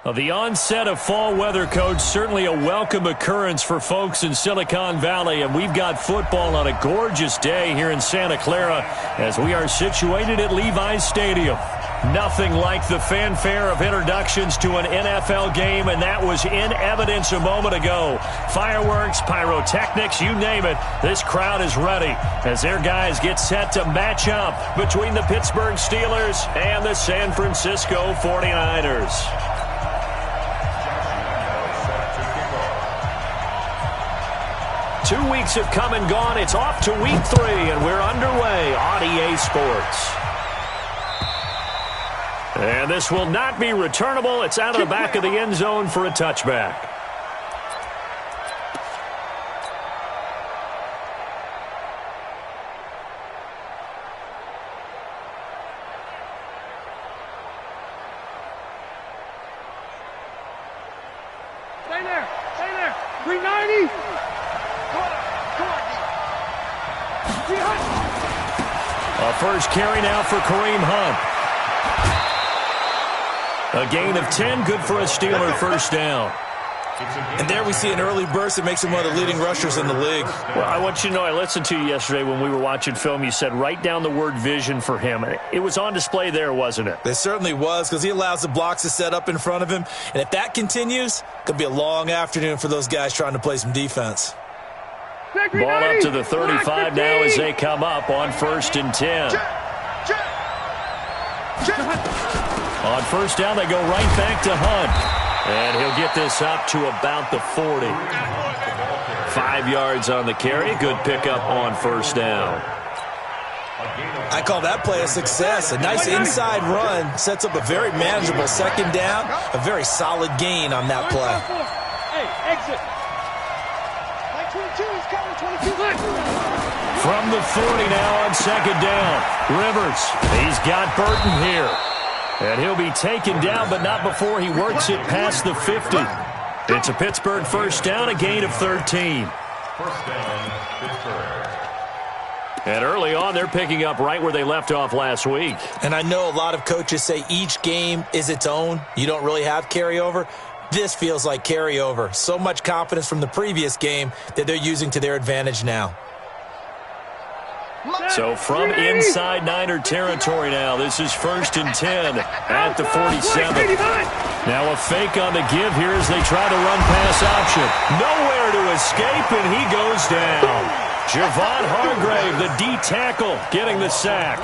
Well, the onset of fall weather, Coach, certainly a welcome occurrence for folks in Silicon Valley, and we've got football on a gorgeous day here in Santa Clara as we are situated at Levi's Stadium. Nothing like the fanfare of introductions to an NFL game, and that was in evidence a moment ago. Fireworks, pyrotechnics, you name it, this crowd is ready as their guys get set to match up between the Pittsburgh Steelers and the San Francisco 49ers. 2 weeks have come and gone. It's off to week 3, and we're underway on EA Sports. And this will not be returnable. It's out of the back of the end zone for a touchback. Stay there. Stay there. 390. A first carry now for Kareem Hunt. A gain of 10, good for a Steeler first down. And there we see an early burst that makes him one of the leading rushers in the league. Well, I want you to know, I listened to you yesterday when we were watching film. You said write down the word vision for him. It was on display there, wasn't it? It certainly was, because he allows the blocks to set up in front of him. And if that continues, it could be a long afternoon for those guys trying to play some defense. Ball up to the 35 now as they come up on 1st and 10. On first down, they go right back to Hunt. And he'll get this up to about the 40. 5 yards on the carry. Good pickup on first down. I call that play a success. A nice inside run sets up a very manageable second down. A very solid gain on that play. Hey, exit. From the 40 now on second down. Rivers, he's got Burton here. And he'll be taken down, but not before he works it past the 50. It's a Pittsburgh first down, a gain of 13. First down, Pittsburgh. And early on, they're picking up right where they left off last week. And I know a lot of coaches say each game is its own. You don't really have carryover. This feels like carryover. So much confidence from the previous game that they're using to their advantage now. So from inside Niner territory now, this is 1st and 10 at the 47. Now a fake on the give here as they try to run pass option. Nowhere to escape, and he goes down. Javon Hargrave, the D tackle, getting the sack.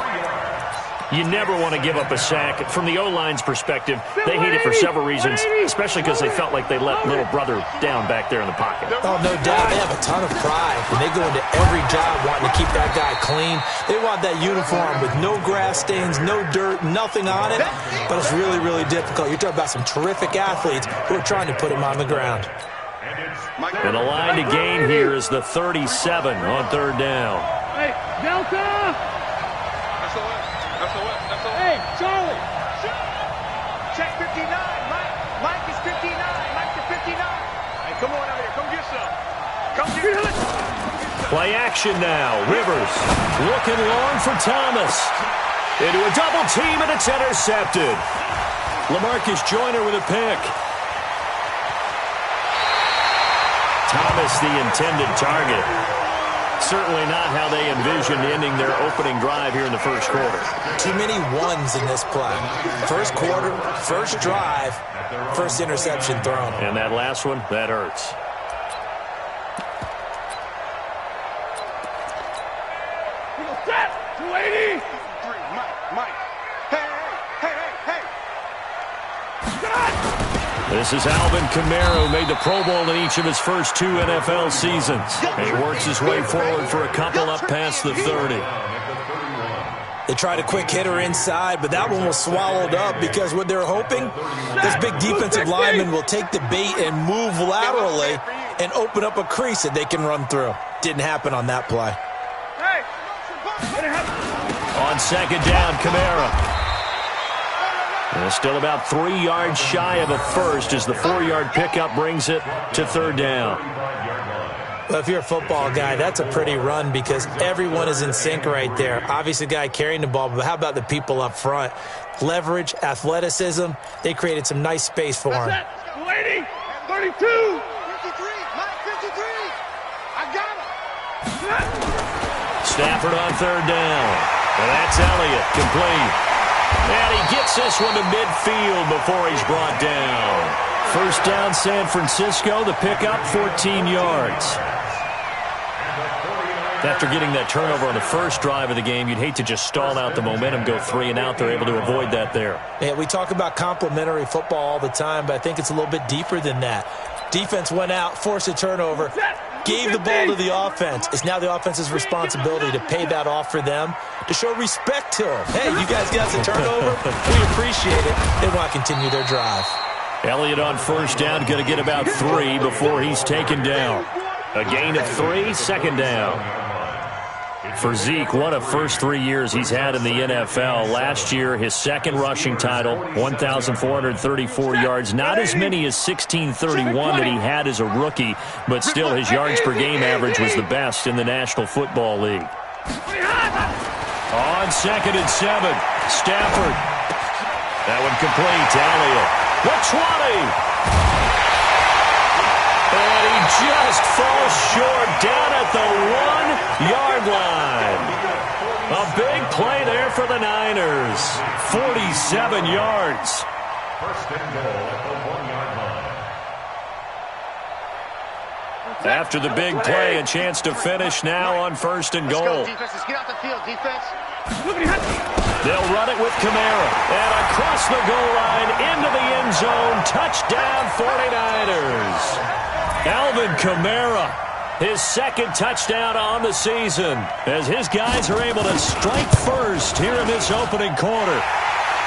You never want to give up a sack. From the O-line's perspective, they hate it for several reasons, especially because they felt like they let little brother down back there in the pocket. Oh, no doubt. They have a ton of pride, and they go into every job wanting to keep that guy clean. They want that uniform with no grass stains, no dirt, nothing on it, but it's really, really difficult. You're talking about some terrific athletes who are trying to put him on the ground. And the line to gain here is the 37 on 3rd down. Hey, Delta! Hey, Charlie! Check 59. Mike is 59. Mike to 59. Hey, come on out here. Come get some. Come get some. Play action now. Rivers looking long for Thomas. Into a double team, and it's intercepted. LaMarcus Joyner with a pick. Thomas the intended target. Certainly not how they envisioned ending their opening drive here in the first quarter. Too many ones in this play. First quarter, first drive, first interception thrown. And that last one, that hurts. Set! 280! Mike. Hey. This is Alvin Kamara, who made the Pro Bowl in each of his first 2 NFL seasons. And he works his way forward for a couple up past the 30. They tried a quick hitter inside, but that one was swallowed up because what they're hoping, this big defensive lineman will take the bait and move laterally and open up a crease that they can run through. Didn't happen on that play. On second down, Kamara. And still about 3 yards shy of a first as the 4-yard pickup brings it to 3rd down. Well, if you're a football guy, that's a pretty run because everyone is in sync right there. Obviously, the guy carrying the ball, but how about the people up front? Leverage, athleticism, they created some nice space for him. That's it. 280, 32. 53, Mike, 53. I got him. Stafford on third down. And that's Elliott, complete. And he gets this one to midfield before he's brought down. First down, San Francisco. The pickup, 14 yards. After getting that turnover on the first drive of the game, you'd hate to just stall out the momentum, go 3 and out. They're able to avoid that there. Yeah, we talk about complementary football all the time, but I think it's a little bit deeper than that. Defense went out, forced a turnover, gave the ball to the offense. It's now the offense's responsibility to pay that off for them, to show respect to them. Hey, you guys got the turnover. We appreciate it. They want to continue their drive. Elliott on first down, going to get about 3 before he's taken down. A gain of 3, second down. For Zeke, one of first 3 years he's had in the NFL. Last year, his second rushing title, 1,434 yards. Not as many as 1,631 that he had as a rookie, but still his yards per game average was the best in the National Football League. On 2nd and 7, Stafford. That one complete to Elliott. The 20. And he just falls short down at the 1-yard line. A big play there for the Niners. 47 yards. First and goal at the 1-yard line. After the big play, a chance to finish now on first and goal. Let's go, defense. Let's get out the field, defense. They'll run it with Kamara. And across the goal line into the end zone. Touchdown 49ers. Alvin Kamara, his second touchdown on the season, as his guys are able to strike first here in this opening quarter.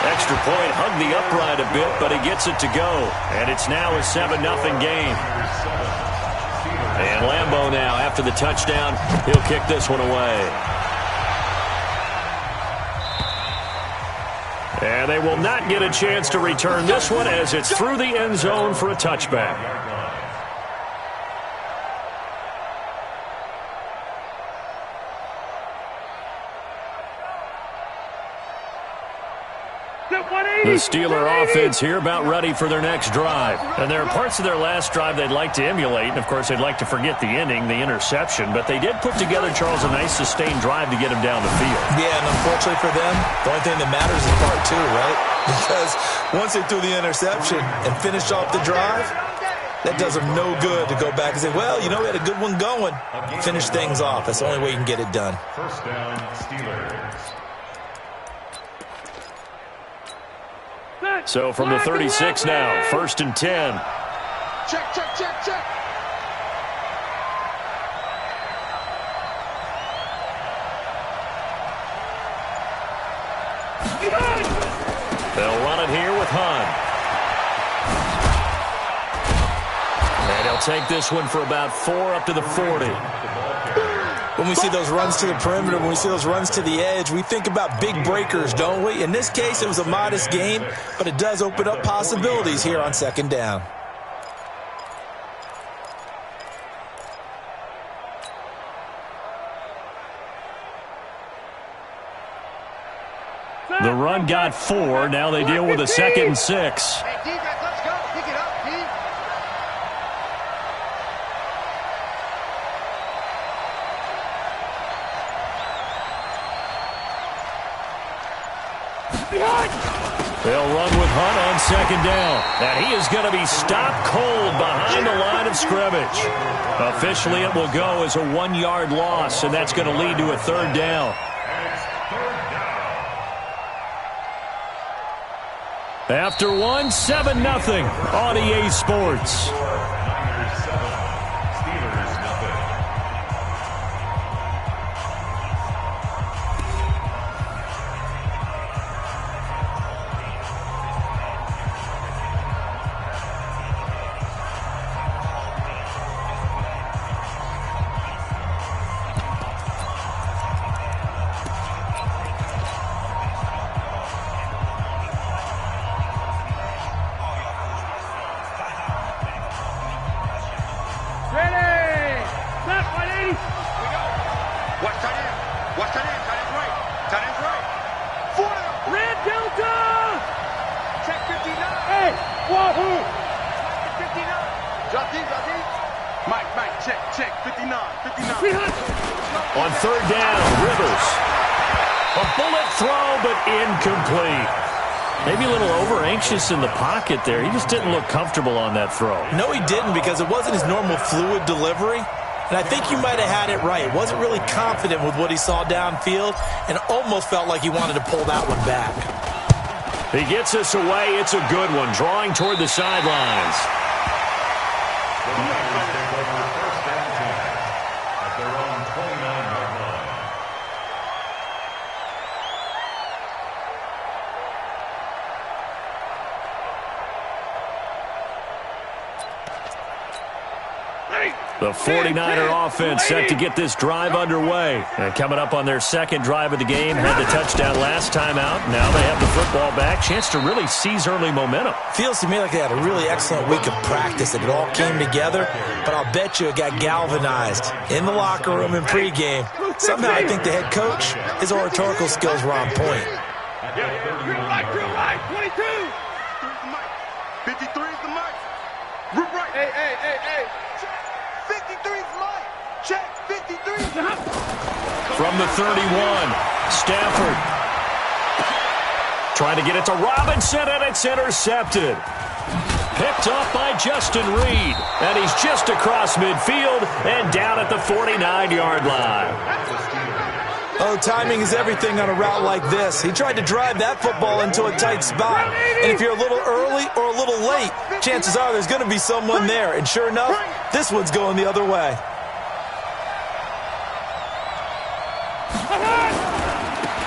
Extra point hugged the upright a bit, but he gets it to go. And it's now a 7-0 game. And Lambeau now, after the touchdown, he'll kick this one away. And they will not get a chance to return this one as it's through the end zone for a touchback. The Steeler offense here about ready for their next drive. And there are parts of their last drive they'd like to emulate. And, of course, they'd like to forget the ending, the interception. But they did put together, Charles, a nice sustained drive to get him down the field. Yeah, and unfortunately for them, the only thing that matters is part 2, right? Because once they threw the interception and finished off the drive, that does them no good to go back and say, well, you know, we had a good one going. Finish things off. That's the only way you can get it done. First down, Steelers. So from the 36 now, 1st and 10. Check, check, check, check. They'll run it here with Hunt. And he'll take this one for about 4 up to the 40. When we see those runs to the perimeter, when we see those runs to the edge, we think about big breakers, don't we? In this case, it was a modest game, but it does open up possibilities here on 2nd down. The run got 4. Now they deal with a 2nd and 6. Hey, defense, let's go. Pick it up, D. They'll run with Hunt on 2nd down. And he is going to be stopped cold behind the line of scrimmage. Officially, it will go as a 1-yard loss, and that's going to lead to a 3rd down. After 1, 7-0 on EA Sports. Niners 7, Steelers nothing. Mike, check, 59. On third down, Rivers. A bullet throw, but incomplete. Maybe a little over-anxious in the pocket there. He just didn't look comfortable on that throw. No, he didn't, because it wasn't his normal fluid delivery. And I think you might have had it right. Wasn't really confident with what he saw downfield and almost felt like he wanted to pull that one back. He gets us away. It's a good one, drawing toward the sidelines. The 49er offense set to get this drive underway. And coming up on their second drive of the game, had the touchdown last time out. Now they have the football back. Chance to really seize early momentum. Feels to me like they had a really excellent week of practice, and it all came together. But I'll bet you it got galvanized in the locker room in pregame. Somehow I think the head coach, his oratorical skills were on point. Right, 22. 53 is the mic. Root right. Hey. 53 is Mike. Check, 53. From the 31, Stafford trying to get it to Robinson, and it's intercepted. Picked off by Justin Reed, and he's just across midfield and down at the 49-yard line. Oh, timing is everything on a route like this. He tried to drive that football into a tight spot. And if you're a little early or a little late, chances are there's going to be someone there. And sure enough, this one's going the other way.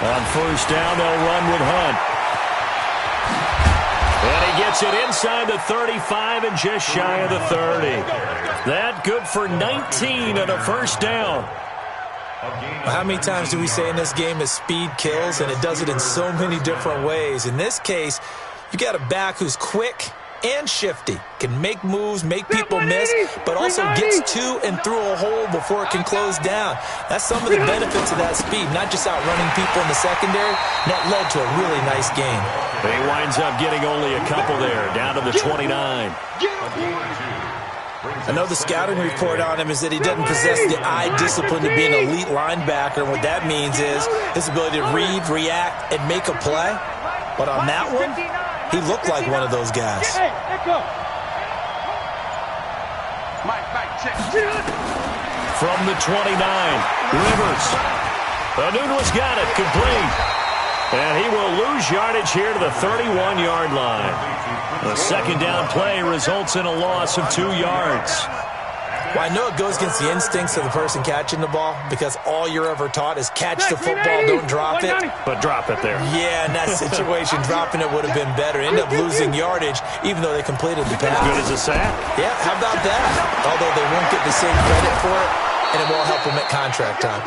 On first down, they'll run with Hunt. And he gets it inside the 35 and just shy of the 30. That good for 19 and a first down. How many times do we say in this game that speed kills, and it does it in so many different ways? In this case, you got a back who's quick and shifty, can make moves, make people miss, but also gets to and through a hole before it can close down. That's some of the benefits of that speed, not just outrunning people in the secondary. And that led to a really nice game. He winds up getting only a couple there, down to the 29. I know the scouting report on him is that he doesn't possess the eye discipline to be an elite linebacker. What that means is his ability to read, react, and make a play. But on that one, he looked like one of those guys. From the 29, Rivers. Anuno's got it, complete. And he will lose yardage here to the 31-yard line. The second down play results in a loss of 2 yards. Well, I know it goes against the instincts of the person catching the ball, because all you're ever taught is catch the football, don't drop it. But drop it there. Yeah, in that situation, dropping it would have been better. End up losing yardage, even though they completed the pass. Good as a sack. Yeah, how about that? Although they won't get the same credit for it, and it won't help him at contract time.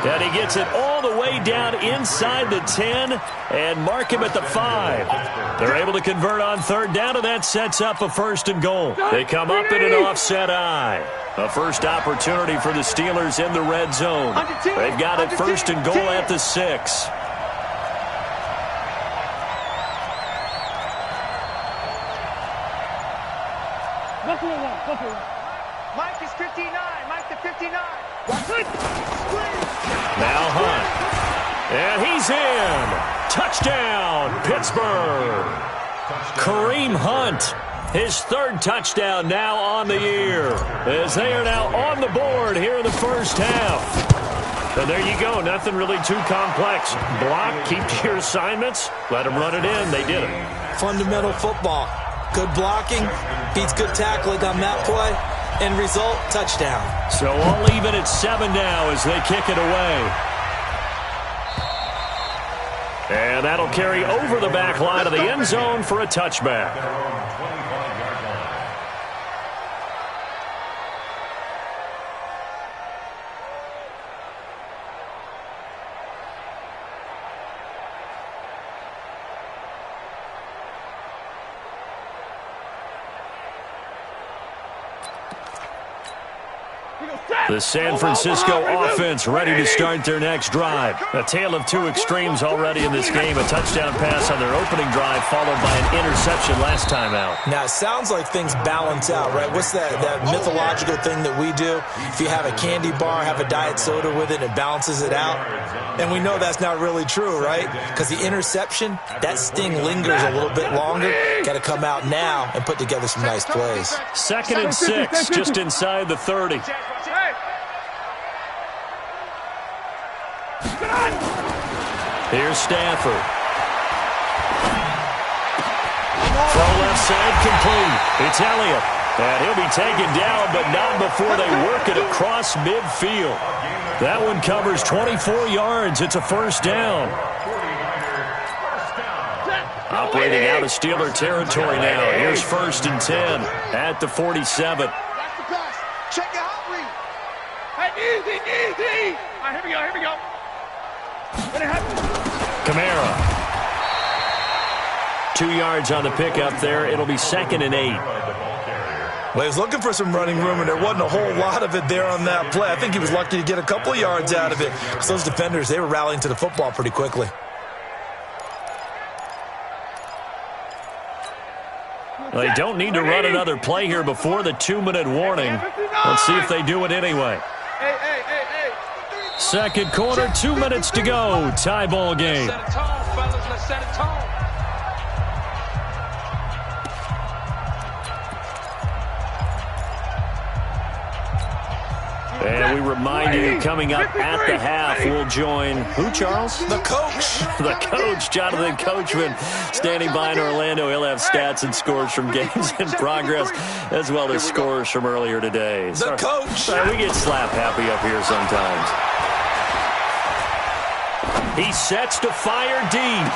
And he gets it all the way down inside the 10 and mark him at the 5. They're able to convert on third down, and that sets up a first and goal. They come up in an offset eye. A first opportunity for the Steelers in the red zone. They've got it first and goal at the 6. Mike is 59. Mike to 59. Now Hunt. And he's in. Touchdown, Pittsburgh. Kareem Hunt. His third touchdown now on the year, as they are now on the board here in the first half. And there you go. Nothing really too complex. Block, keep to your assignments, let them run it in. They did it. Fundamental football. Good blocking, beats good tackling on that play. End result, touchdown. So all even at 7 now as they kick it away. And that'll carry over the back line of the end zone for a touchback. The San Francisco offense ready to start their next drive. A tale of two extremes already in this game. A touchdown pass on their opening drive followed by an interception last time out. Now, it sounds like things balance out, right? What's that mythological thing that we do? If you have a candy bar, have a diet soda with it, it balances it out. And we know that's not really true, right? Because the interception, that sting lingers a little bit longer. Got to come out now and put together some nice plays. 2nd and 6, just inside the 30. Here's Stafford. Throw left side complete. It's Elliott. And he'll be taken down, but not before they work it across midfield. That one covers 24 yards. It's a first down. Operating out of Steeler territory now. Here's 1st and 10 at the 47. Check it out, read. Hey, easy. All right, here we go. What happened? Kamara. 2 yards on the pickup there. It'll be 2nd and 8. Well, he was looking for some running room, and there wasn't a whole lot of it there on that play. I think he was lucky to get a couple of yards out of it. Because those defenders, they were rallying to the football pretty quickly. Well, they don't need to run another play here before the 2-minute warning. Let's see if they do it anyway. Hey. Second quarter, 2 minutes to go. Tie ball game. Set a tone, fellas. Let's set a tone. And we remind you, coming up at the half, we'll join who, Charles? The coach. The coach, Jonathan Coachman, standing by in Orlando. He'll have stats and scores from games in progress, as well as scores from earlier today. The coach. We get slap happy up here sometimes. He sets to fire deep.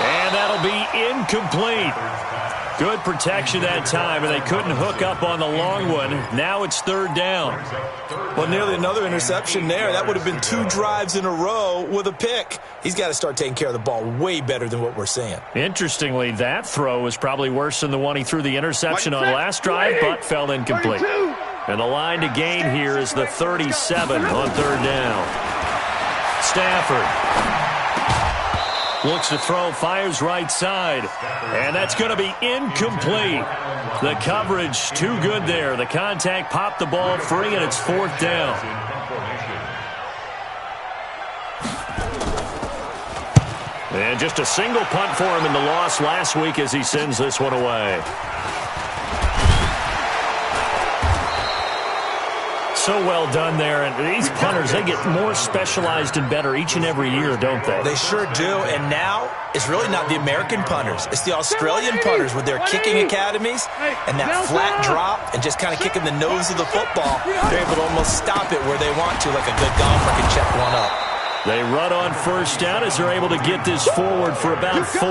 And that'll be incomplete. Good protection that time, and they couldn't hook up on the long one. Now it's 3rd down. Well, nearly another interception there. That would have been 2 drives in a row with a pick. He's got to start taking care of the ball way better than what we're seeing. Interestingly, that throw was probably worse than the one he threw the interception on last drive, but fell incomplete. And the line to gain here is the 37 on 3rd down. Stafford looks to throw, fires right side, and that's going to be incomplete. The coverage too good there. The contact popped the ball free, and it's 4th down. And just a single punt for him in the loss last week as he sends this one away. So well done there, and these punters, they get more specialized and better each and every year, don't they? They sure do, and now it's really not the American punters. It's the Australian punters with their kicking academies and that flat drop and just kind of kicking the nose of the football. They're able to almost stop it where they want to, like a good golfer can check one up. They run on 1st down as they're able to get this forward for about 4.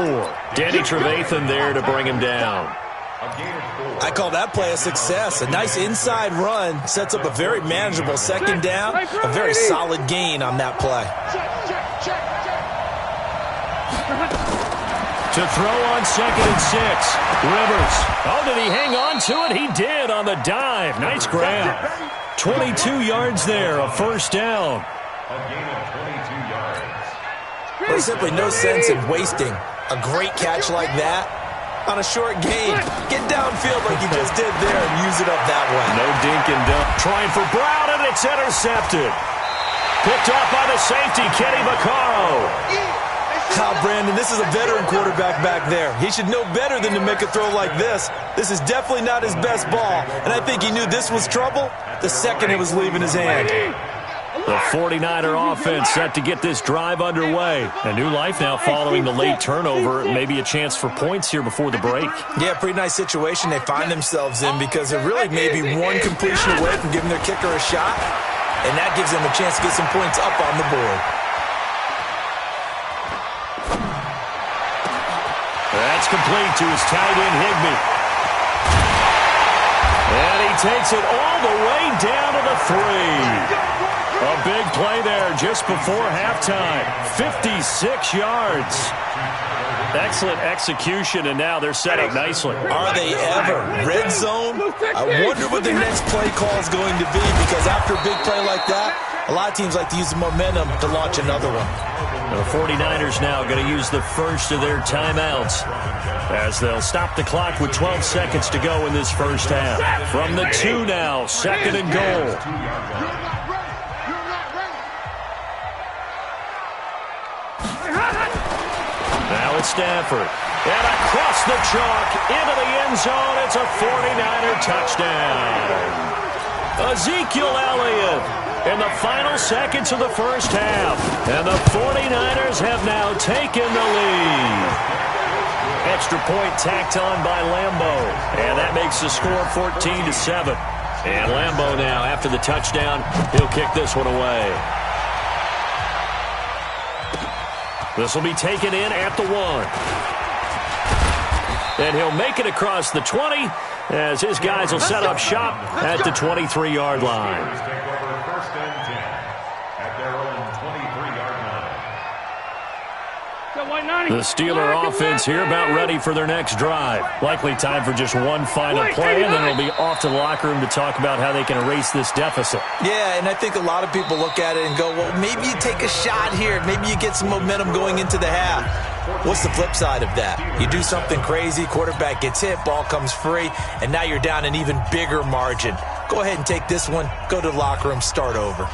Danny Trevathan there to bring him down. I call that play a success. A nice inside run sets up a very manageable 2nd down. A very solid gain on that play. To throw on 2nd and 6. Rivers. Oh, did he hang on to it? He did on the dive. Nice grab. 22 yards there, a 1st down. A gain of 22 yards. There's simply no sense in wasting a great catch like that on a short gain. Get downfield like he just did there and use it up that way. No dink and dunk. Trying for Brown, and it's intercepted. Picked off by the safety, Kenny Vaccaro. Brandon, this is a veteran quarterback back there. He should know better than to make a throw like this. This is definitely not his best ball, and I think he knew this was trouble the second it was leaving his hand. The 49er offense set to get this drive underway. A new life now following the late turnover. Maybe a chance for points here before the break. Yeah, pretty nice situation they find themselves in because they're really maybe one completion away from giving their kicker a shot, and that gives them a chance to get some points up on the board. That's complete to his tight end, Higbee. And he takes it all the way down to the 3. A big play there just before halftime. 56 yards. Excellent execution, and now they're set up nicely. Are they ever? Red zone? I wonder what the next play call is going to be, because after a big play like that, a lot of teams like to use the momentum to launch another one. The 49ers now going to use the first of their timeouts as they'll stop the clock with 12 seconds to go in this first half. From the 2 now, second and goal. Now it's Stafford. And across the chalk into the end zone. It's a 49er touchdown. Ezekiel Elliott in the final seconds of the first half. And the 49ers have now taken the lead. Extra point tacked on by Lambeau. And that makes the score 14-7. And Lambeau now, after the touchdown, he'll kick this one away. This will be taken in at the 1. And he'll make it across the 20 as his guys will set up shop at the 23-yard line. The Steeler offense here about ready for their next drive. Likely time for just one final play, and then it'll be off to the locker room to talk about how they can erase this deficit. Yeah, and I think a lot of people look at it and go, well, maybe you take a shot here. Maybe you get some momentum going into the half. What's the flip side of that? You do something crazy, quarterback gets hit, ball comes free, and now you're down an even bigger margin. Go ahead and take this one, go to the locker room, start over.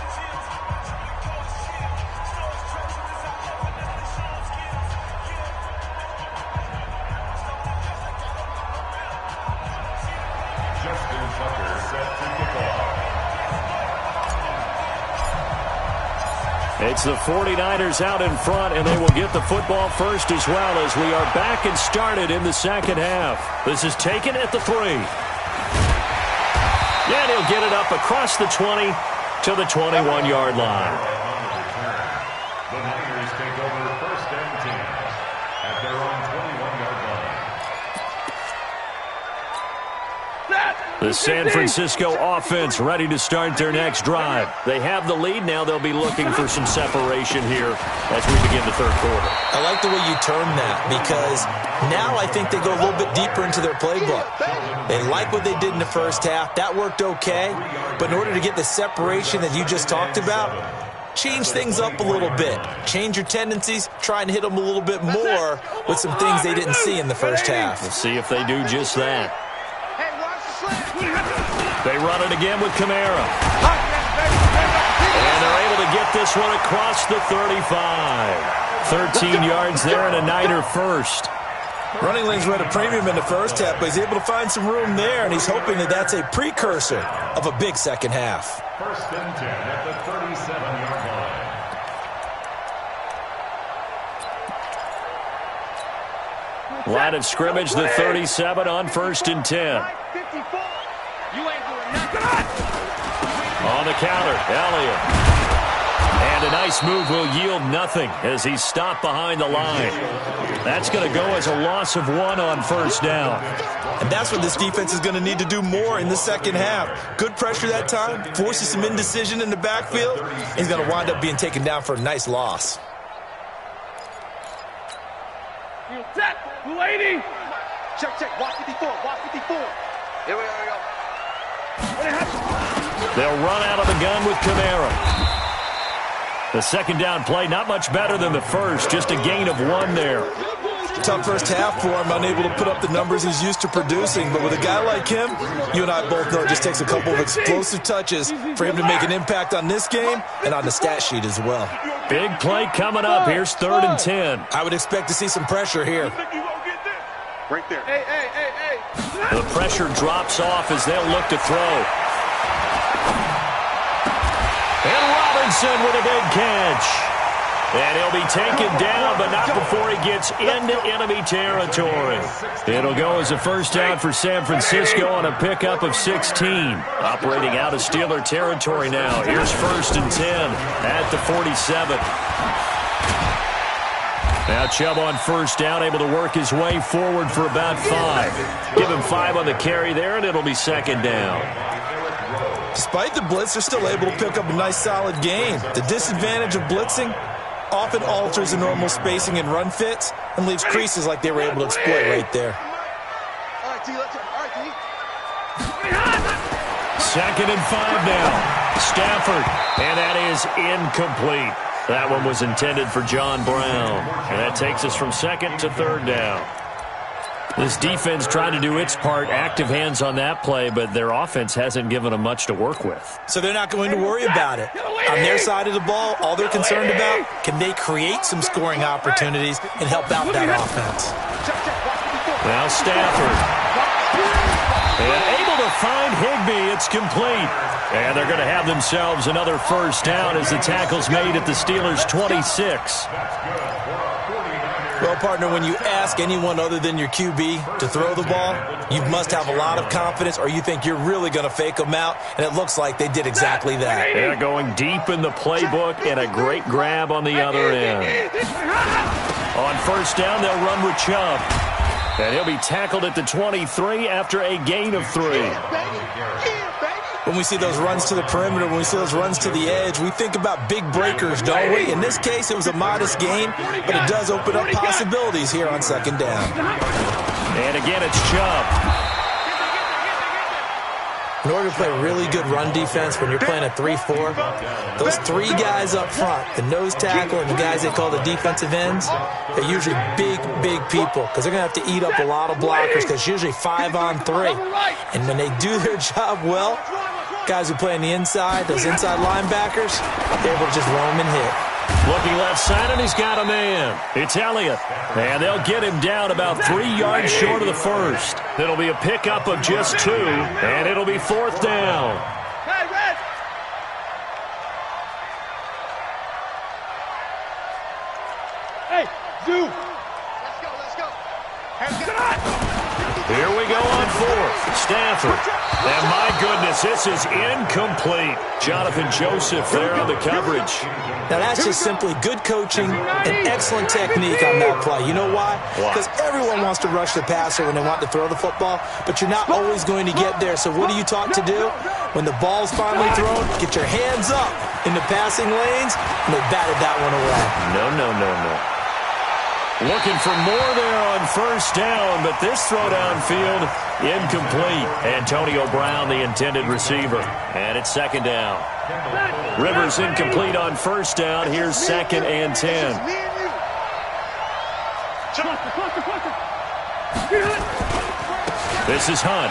It's the 49ers out in front, and they will get the football first as well as we are back and started in the second half. This is taken at the 3. And he'll get it up across the 20 to the 21-yard line. The Niners take over first and 10 at their own 21-yard line. The San Francisco offense ready to start their next drive. They have the lead. Now they'll be looking for some separation here as we begin the third quarter. I like the way you term that, because now I think they go a little bit deeper into their playbook. They like what they did in the first half. That worked okay. But in order to get the separation that you just talked about, change things up a little bit. Change your tendencies. Try and hit them a little bit more with some things they didn't see in the first half. We'll see if they do just that. They run it again with Kamara. And they're able to get this one across the 35. 13 yards there and a Niner first. Running lanes were at a premium in the first half, but he's able to find some room there, and he's hoping that that's a precursor of a big second half. First and 10 at the 37-yard line. Line of scrimmage, the 37 on first and 10. On the counter, Elliott. And a nice move will yield nothing as he's stopped behind the line. That's going to go as a loss of 1 on first down. And that's what this defense is going to need to do more in the second half. Good pressure that time, forces some indecision in the backfield. He's going to wind up being taken down for a nice loss. Set, 280. Check, watch 54, watch 54. Here we go. They'll run out of the gun with Kamara. The second down play, not much better than the first, just a gain of 1 there. Tough first half for him, unable to put up the numbers he's used to producing. But with a guy like him, you and I both know it just takes a couple of explosive touches for him to make an impact on this game and on the stat sheet as well. Big play coming up. Here's 3rd and 10. I would expect to see some pressure here. Right there. Hey. The pressure drops off as they'll look to throw. And Robinson with a big catch. And he'll be taken down, but not before he gets into enemy territory. It'll go as a first down for San Francisco on a pickup of 16. Operating out of Steeler territory now. Here's 1st and 10 at the 47. Now Chubb on first down, able to work his way forward for about 5. Give him 5 on the carry there, and it'll be second down. Despite the blitz, they're still able to pick up a nice solid gain. The disadvantage of blitzing often alters the normal spacing and run fits and leaves creases like they were able to exploit right there. All right, T, let's go. All right, T. 2nd and 5 now. Stafford, and that is incomplete. That one was intended for John Brown, and that takes us from 2nd to 3rd down. This defense trying to do its part, active hands on that play, but their offense hasn't given them much to work with. So they're not going to worry about it. On their side of the ball, all they're concerned about, can they create some scoring opportunities and help out that offense? Now Stafford. And able to find Higbee. It's complete. And they're going to have themselves another 1st down as the tackle's made at the Steelers' 26. Well, partner, when you ask anyone other than your QB to throw the ball, you must have a lot of confidence or you think you're really going to fake them out, and it looks like they did exactly that. They're going deep in the playbook and a great grab on the other end. On 1st down, they'll run with Chubb. And he'll be tackled at the 23 after a gain of 3. When we see those runs to the perimeter, when we see those runs to the edge, we think about big breakers, don't we? In this case, it was a modest gain, but it does open up possibilities here on 2nd down. And again, it's Chubb. In order to play really good run defense when you're playing a 3-4, those 3 guys up front, the nose tackle and the guys they call the defensive ends, they're usually big people because they're going to have to eat up a lot of blockers because it's usually 5-on-3. And when they do their job well, guys who play on the inside, those inside linebackers, they're able to just roam and hit. Looking left side, and he's got a man. It's Elliott. And they'll get him down about 3 yards short of the 1st. It'll be a pickup of just 2, and it'll be 4th down. Hey, Red! Hey, Zoo! Let's go. Here we go on 4th. Stafford. And my goodness, this is incomplete. Jonathan Joseph there on the coverage. Now that's just simply good coaching and excellent technique on that play. You know why? Because everyone wants to rush the passer when they want to throw the football, but you're not always going to get there. So what are you taught to do? When the ball's finally thrown, get your hands up in the passing lanes, and they batted that one away. No. Looking for more there on 1st down, but this throw downfield, incomplete. Antonio Brown, the intended receiver. And it's 2nd down. Rivers incomplete on 1st down. Here's 2nd and 10. This is Hunt.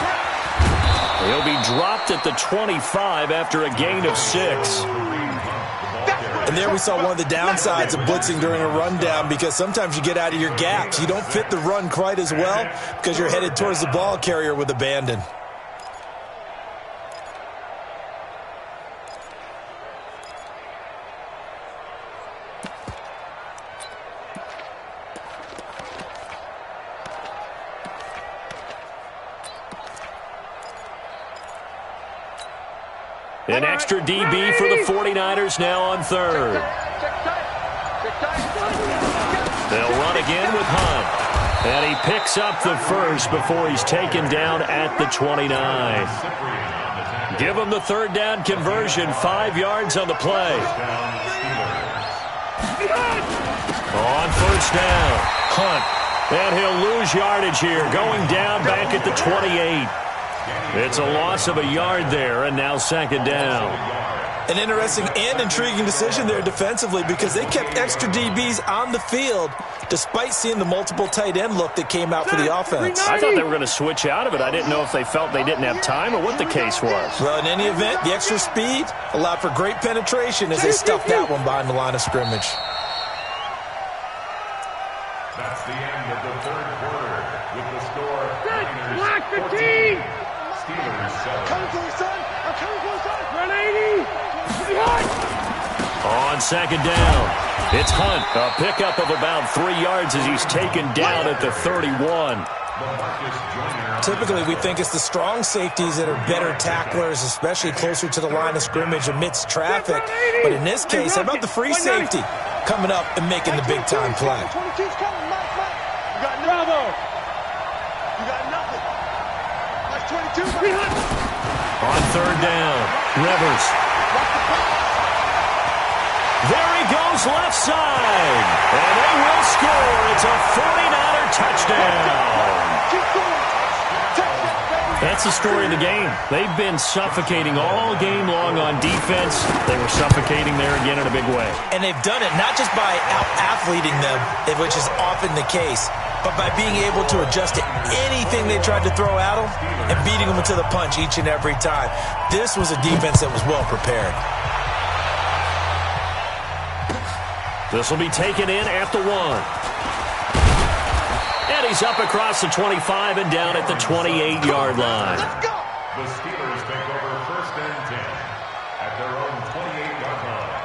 He'll be dropped at the 25 after a gain of 6. And there we saw one of the downsides of blitzing during a rundown because sometimes you get out of your gaps. You don't fit the run quite as well because you're headed towards the ball carrier with abandon. An extra DB for the 49ers now on 3rd. They'll run again with Hunt. And he picks up the 1st before he's taken down at the 29. Give him the 3rd down conversion, 5 yards on the play. On 1st down, Hunt. And he'll lose yardage here, going down back at the 28. It's a loss of a yard there, and now 2nd down. An interesting and intriguing decision there defensively because they kept extra DBs on the field despite seeing the multiple tight end look that came out for the offense. I thought they were going to switch out of it. I didn't know if they felt they didn't have time or what the case was. Well, in any event, the extra speed allowed for great penetration as they stuffed that one behind the line of scrimmage. That's the end of the 3rd quarter with the score. Lock the team! Steelers 7. Coming for you, son! I'm coming for you, son! Run 80! On 2nd down, it's Hunt. A pickup of about 3 yards as he's taken down at the 31. Typically, we think it's the strong safeties that are better tacklers, especially closer to the line of scrimmage amidst traffic. But in this case, how about the free safety coming up and making the big-time play? 22's coming, Mike. You got Bravo. You got nothing. That's 22. On third down, Rivers. There he goes left side. And they will score. It's a 49er touchdown. That's the story of the game. They've been suffocating all game long on defense. They were suffocating there again in a big way. And they've done it not just by out-athleting them, which is often the case, but by being able to adjust to anything they tried to throw at them and beating them to the punch each and every time. This was a defense that was well prepared. This will be taken in at the 1. And he's up across the 25 and down at the 28-yard line. The Steelers take over first and 10 at their own 28-yard line.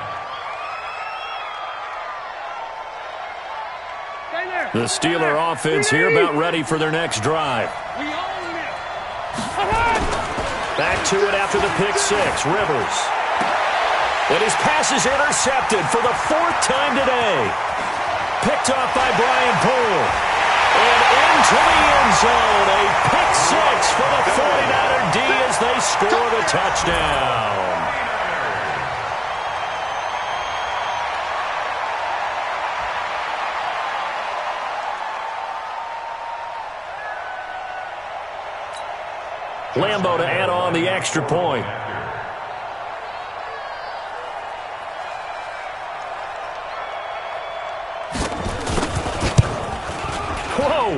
The Steeler offense here about ready for their next drive. Back to it after the pick six. Rivers. And his pass is intercepted for the 4th time today. Picked off by Brian Poole. And into the end zone. A pick six for the 49er D as they score the touchdown. Lambo to add on the extra point. Whoa!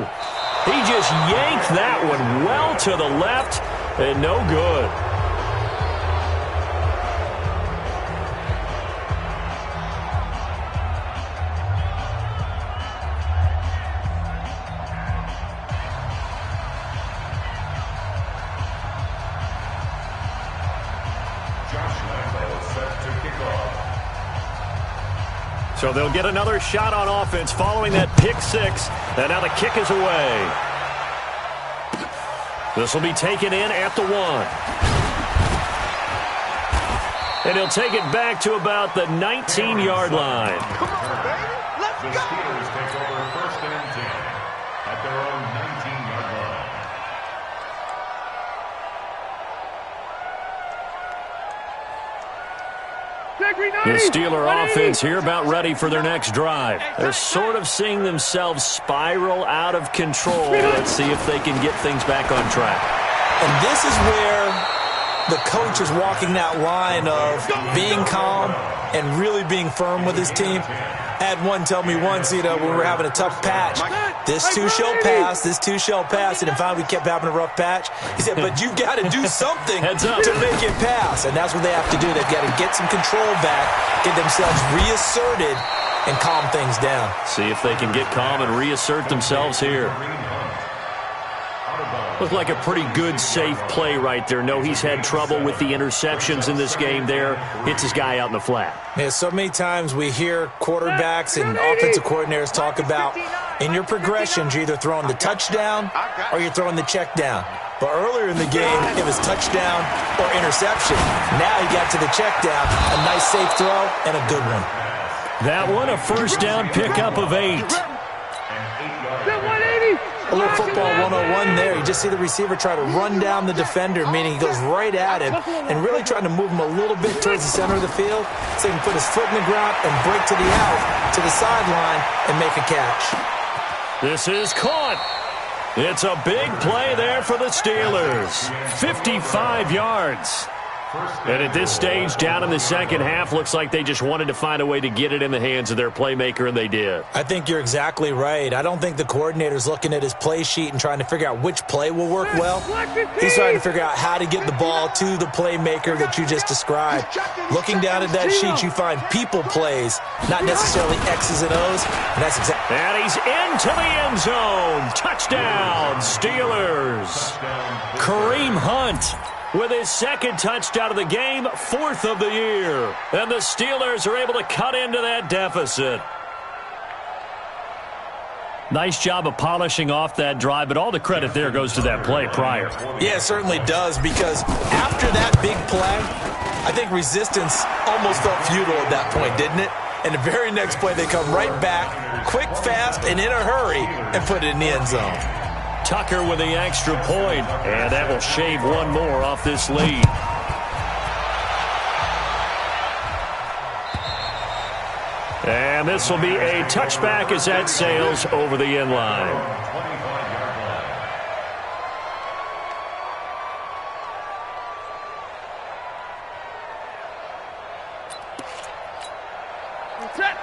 He just yanked that one well to the left and no good. So they'll get another shot on offense following that pick six. And now the kick is away. This will be taken in at the 1. And he'll take it back to about the 19-yard line. Come on, baby. Let's The go. Steelers take over first and 10 at their own 19-yard line. The Steeler offense here about ready for their next drive. They're sort of seeing themselves spiral out of control. Let's see if they can get things back on track. And this is where the coach is walking that line of being calm and really being firm with his team. I had one tell me once, when we were having a tough patch, this too shall pass, this too shall pass, and finally we kept having a rough patch. He said, but you've got to do something to make it pass, and that's what they have to do. They've got to get some control back, get themselves reasserted, and calm things down. See if they can get calm and reassert themselves here. Looked like a pretty good, safe play right there. No, he's had trouble with the interceptions in this game there. Hits his guy out in the flat. Yeah, so many times we hear quarterbacks and offensive coordinators talk about in your progressions, you're either throwing the touchdown or you're throwing the check down. But earlier in the game, it was touchdown or interception. Now he got to the check down, a nice safe throw, and a good one. That one, a first down pickup of 8. A little football 101 there. You just see the receiver try to run down the defender, meaning he goes right at him and really trying to move him a little bit towards the center of the field so he can put his foot in the ground and break to the out, to the sideline, and make a catch. This is caught. It's a big play there for the Steelers. 55 yards. And at this stage, down in the second half, looks like they just wanted to find a way to get it in the hands of their playmaker, and they did. I think you're exactly right. I don't think the coordinator's looking at his play sheet and trying to figure out which play will work well. He's trying to figure out how to get the ball to the playmaker that you just described. Looking down at that sheet, you find people plays, not necessarily X's and O's, and that's exactly. And he's into the end zone. Touchdown, Steelers. Kareem Hunt with his second touchdown of the game, 4th of the year. And the Steelers are able to cut into that deficit. Nice job of polishing off that drive, but all the credit there goes to that play prior. Yeah, it certainly does, because after that big play, I think resistance almost felt futile at that point, didn't it? And the very next play, they come right back, quick, fast, and in a hurry, and put it in the end zone. Tucker with the extra point, and that will shave one more off this lead. And this will be a touchback as that sails over the end line.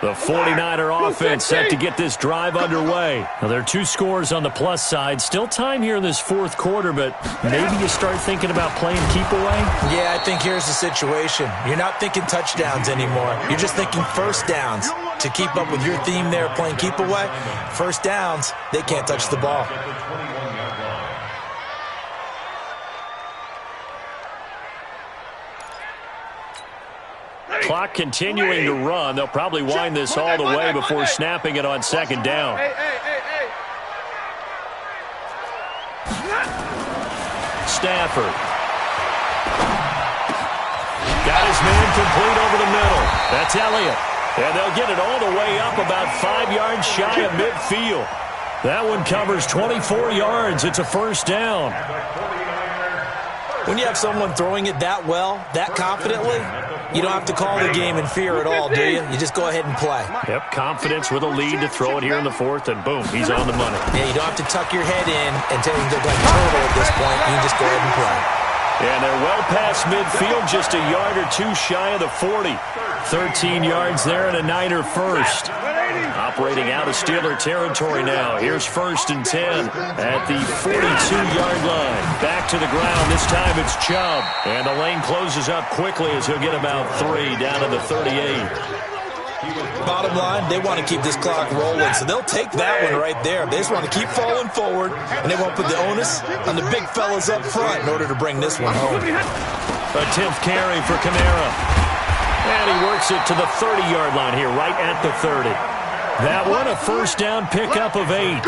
The 49er offense set to get this drive underway. Now, there are 2 scores on the plus side. Still time here in this fourth quarter, but maybe you start thinking about playing keep away? Yeah, I think here's the situation. You're not thinking touchdowns anymore. You're just thinking first downs. To keep up with your theme there, playing keep away, first downs, they can't touch the ball. Clock continuing to run. They'll probably wind this all the way before snapping it on second down. Stafford. Got his man complete over the middle. That's Elliott. And they'll get it all the way up about 5 yards shy of midfield. That one covers 24 yards. It's a first down. When you have someone throwing it that well, that confidently, you don't have to call the game in fear at all, do you? You just go ahead and play. Yep, confidence with a lead to throw it here in the fourth, and boom, he's on the money. Yeah, you don't have to tuck your head in and tell him to look like a turtle at this point. You can just go ahead and play. And they're well past midfield, just a yard or 2 shy of the 40. 13 yards there and a Niner first. Operating out of Steeler territory now. Here's 1st and 10 at the 42-yard line. Back to the ground. This time it's Chubb. And the lane closes up quickly as he'll get about 3 down to the 38. Bottom line, they want to keep this clock rolling, so they'll take that one right there. They just want to keep falling forward, and they won't put the onus on the big fellas up front in order to bring this one home. A 10th carry for Kamara. And he works it to the 30-yard line here, right at the 30. That one, a first down pickup of 8.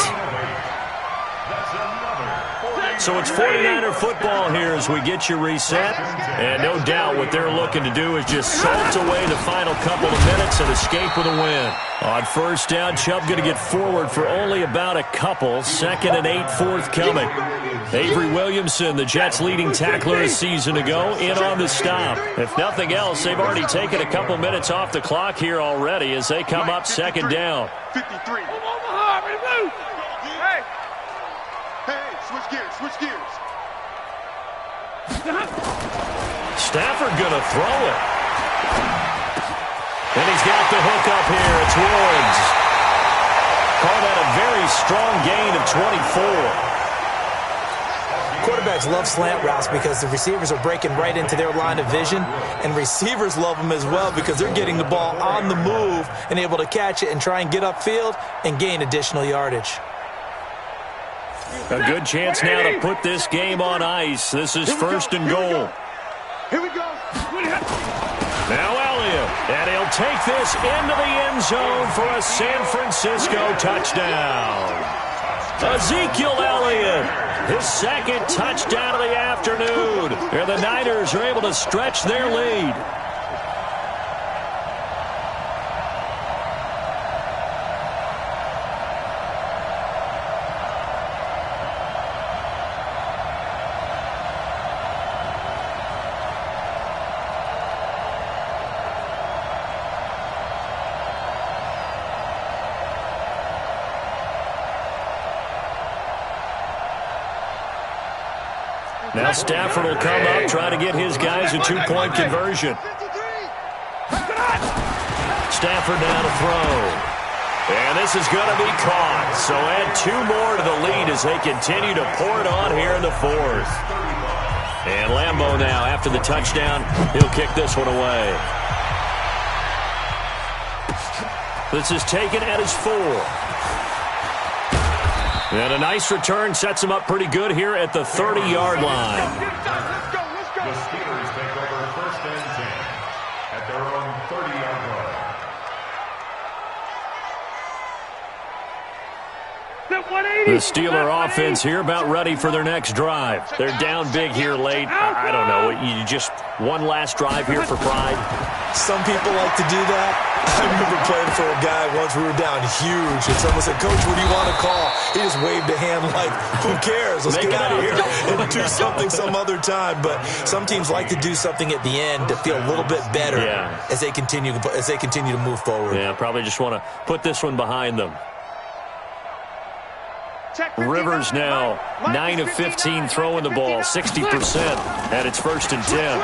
So it's 49er football here as we get you reset. And no doubt what they're looking to do is just salt away the final couple of minutes and escape with a win. On first down, Chubb going to get forward for only about a couple. 2nd and 8 forthcoming. Avery Williamson, the Jets' leading tackler a season ago, in on the stop. If nothing else, they've already taken a couple minutes off the clock here already as they come up 2nd down. 53. Hey, switch gears. Stafford going to throw it. And he's got the hook up here. It's Woods. Call that a very strong gain of 24. Quarterbacks love slant routes because the receivers are breaking right into their line of vision, and receivers love them as well because they're getting the ball on the move and able to catch it and try and get upfield and gain additional yardage. A good chance now to put this game on ice. This is 1st and goal. Here we go. Now Elliott, and he'll take this into the end zone for a San Francisco touchdown. Ezekiel Elliott, his 2nd touchdown of the afternoon. And the Niners are able to stretch their lead. Now Stafford will come up, try to get his guys a 2-point conversion. Stafford now to throw. And this is going to be caught. So add 2 more to the lead as they continue to pour it on here in the 4th. And Lambeau now, after the touchdown, he'll kick this one away. This is taken at his 4. And a nice return sets him up pretty good here at the 30-yard line. The Steelers take over 1st and 10 at their own 30-yard line. The Steeler offense here about ready for their next drive. They're down big here late. I don't know. You just one last drive here for pride. Some people like to do that. I remember playing for a guy once. We were down huge, and someone said, "Coach, what do you want to call?" He just waved a hand like, "Who cares? Let's get out of here and do something some other time." But some teams like to do something at the end to feel a little bit better as they continue to move forward. Yeah, probably just want to put this one behind them. Rivers now 9 of 15 throwing the ball, 60%, and it's 1st and 10.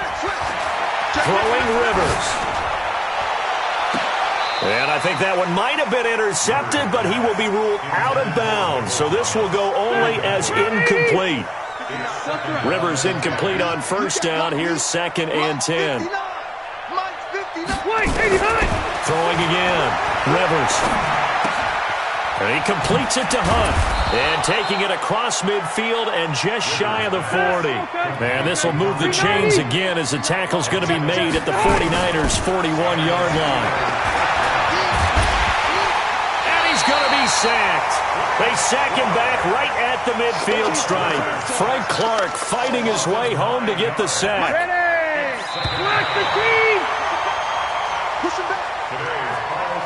Throwing Rivers. And I think that one might have been intercepted, but he will be ruled out of bounds. So this will go only as incomplete. Rivers incomplete on 1st down. Here's 2nd and 10. Throwing again. Rivers. And he completes it to Hunt. And taking it across midfield and just shy of the 40. And this will move the chains again as the tackle's going to be made at the 49ers' 41-yard line. And he's going to be sacked. They sack him back right at the midfield stripe. Frank Clark fighting his way home to get the sack. Push him back.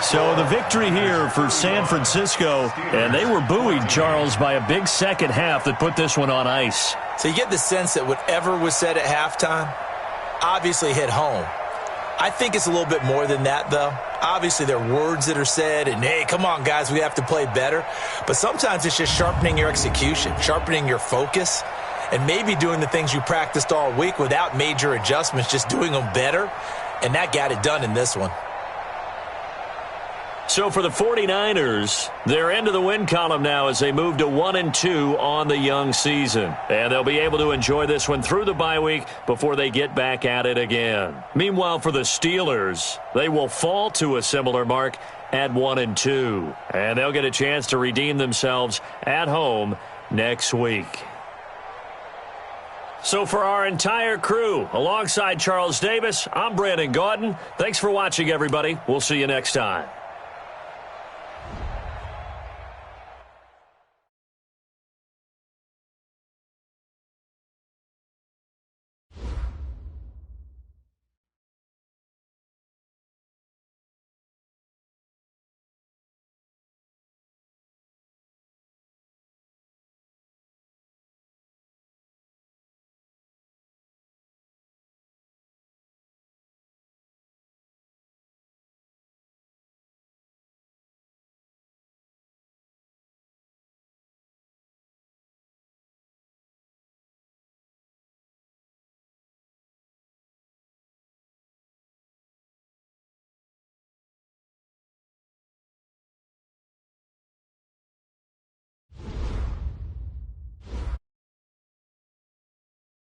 So the victory here for San Francisco, and they were buoyed, Charles, by a big second half that put this one on ice. So you get the sense that whatever was said at halftime obviously hit home. I think it's a little bit more than that, though. Obviously, there are words that are said, and, hey, come on, guys, we have to play better. But sometimes it's just sharpening your execution, sharpening your focus, and maybe doing the things you practiced all week without major adjustments, just doing them better, and that got it done in this one. So for the 49ers, they're into the win column now as they move to 1-2 on the young season. And they'll be able to enjoy this one through the bye week before they get back at it again. Meanwhile, for the Steelers, they will fall to a similar mark at 1-2. And they'll get a chance to redeem themselves at home next week. So for our entire crew, alongside Charles Davis, I'm Brandon Gaudin. Thanks for watching, everybody. We'll see you next time.